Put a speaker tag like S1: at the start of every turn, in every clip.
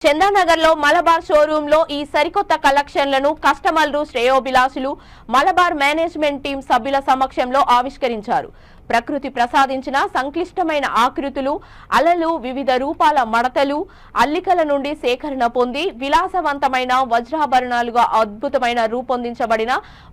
S1: చందానగర్ లో మలబార్ షోరూమ్ లో ఈ సరికొత్త కలెక్షన్లను కస్టమర్లు శ్రేయోభిలాషులు మలబార్ మేనేజ్మెంట్ టీం సభ్యుల సమక్షంలో ఆవిష్కరించారు. ప్రకృతి ప్రసాదించిన సంక్లిష్టమైన ఆకృతులు, అలలు, వివిధ రూపాల మడతలు, అల్లికల నుండి సేకరణ పొంది విలాసవంతమైన వజ్రాభరణాలుగా అద్భుతమైన రూపొందించబడిన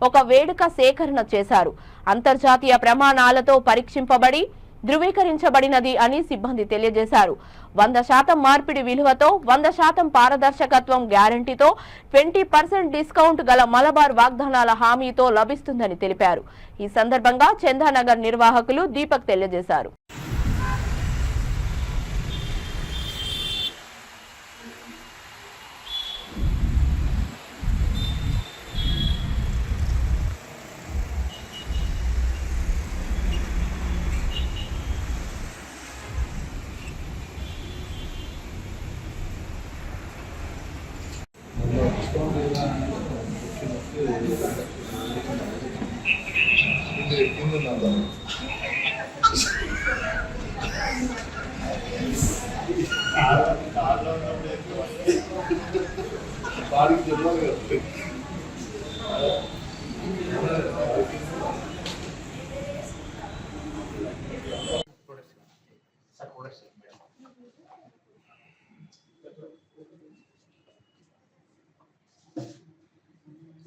S1: ఒక వేడుక సేకరణ చేశారు. అంతర్జాతీయ ప్రమాణాలతో పరీక్షింపబడి ధృవీకరించబడినది అని సిబ్బంది తెలియజేశారు. 100% మార్పిడి విలువతో 100% పారదర్శకత్వం గ్యారంటీతో 20% డిస్కౌంట్ గల మలబార్ వాగ్దానాల హామీతో లభిస్తుందని తెలిపారు. ఈ సందర్భంగా చందానగర్ నిర్వాహకులు దీపక్ తెలియజేశారు.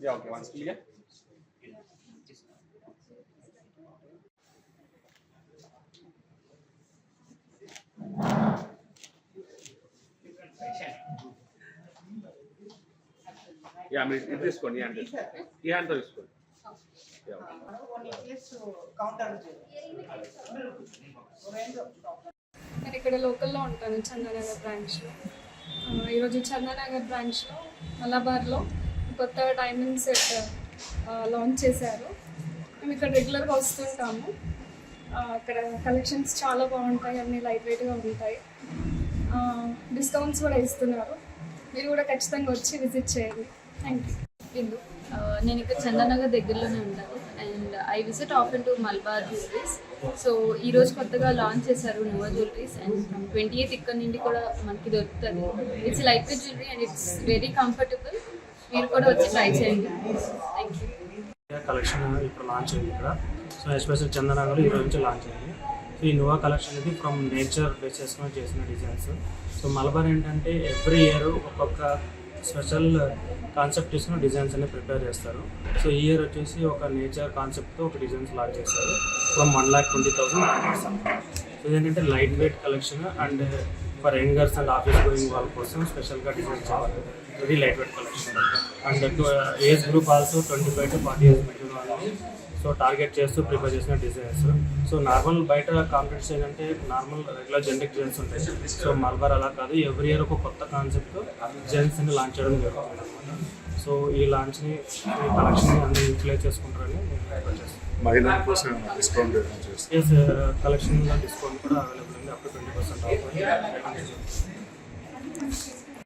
S2: Yeah, okay, once clear. Yeah, I mean, it is one. Yeah, this one. Yeah.
S3: నేను ఇక్కడ లోకల్లో ఉంటాను, చందానగర్ బ్రాంచ్లో. ఈరోజు చందానగర్ బ్రాంచ్లో మలబార్లో కొత్త డైమండ్ సెట్ లాంచ్ చేశారు. మేము ఇక్కడ రెగ్యులర్గా వస్తుంటాము. అక్కడ కలెక్షన్స్ చాలా బాగుంటాయి, అన్నీ లైట్ వెయిట్గా ఉంటాయి, డిస్కౌంట్స్ కూడా ఇస్తున్నారు. మీరు కూడా ఖచ్చితంగా వచ్చి విజిట్ చేయండి. Thank you.
S4: నేను ఇక్కడ చందానగర్ దగ్గరలోనే ఉంటాను and I visit often to Malabar jewelleries. So ఈరోజు కొత్తగా లాంచ్ చేశారు నోవా జ్యువెలరీస్ అండ్ 28th ఇక్కడ నుండి కూడా మనకి దొరుకుతుంది. It's light weight jewellery and it's very comfortable. మీరు కూడా వచ్చి ట్రై చేయండి. Thank you.
S5: కలెక్షన్ ఇప్పుడు లాంచ్ అయింది ఇక్కడ. సో ఎస్పెషల్ చందానగర్లో ఈరోజు నుంచి లాంచ్ అయింది. సో ఈ నోవా కలెక్షన్ అనేది ఫ్రమ్ నేచర్ బేసెస్ మీద చేసిన డిజైన్స్. సో మలబార్ ఏంటంటే ఎవ్రీ ఇయర్ ఒక్కొక్క స్పెషల్ కాన్సెప్ట్ తీసుకున్న డిజైన్స్ అన్ని ప్రిపేర్ చేస్తారు. సో ఈ ఇయర్ వచ్చేసి ఒక నేచర్ కాన్సెప్ట్తో ఒక డిజైన్స్ లాంచ్ చేస్తారు ఫ్రమ్ 1,20,000. సో ఇదేంటంటే light weight collection and for youngers and office going వాళ్ళ కోసం స్పెషల్గా డిజైన్ చేయాలి. Very light weight collection and age group also 25 to 40 years between వాళ్ళని సో టార్గెట్ చేస్తూ ప్రిపేర్ చేసిన డిజైన్స్. సో నార్మల్ బయట కాంపిటీషన్ ఏంటంటే నార్మల్ రెగ్యులర్ జనరిక్ డిజైన్స్ ఉంటాయి. సో మలబార్ అలా కాదు, ఎవ్రీ ఇయర్ ఒక కొత్త కాన్సెప్ట్ డిజైన్స్ అన్ని లాంచ్ చేయడం జరుగుతుంది అనమాట. సో ఈ లాంచ్ని ఈ కలెక్షన్ని అన్ని యూటిలైజ్ చేసుకుంటారని నేను రిక్వెస్ట్ చేస్తాను.
S6: మహిళల కోసం డిస్కౌంట్
S5: ఎస్, కలెక్షన్లో డిస్కౌంట్ కూడా అవైలబుల్ ఉంది, అప్ టు 20% ఆఫ్.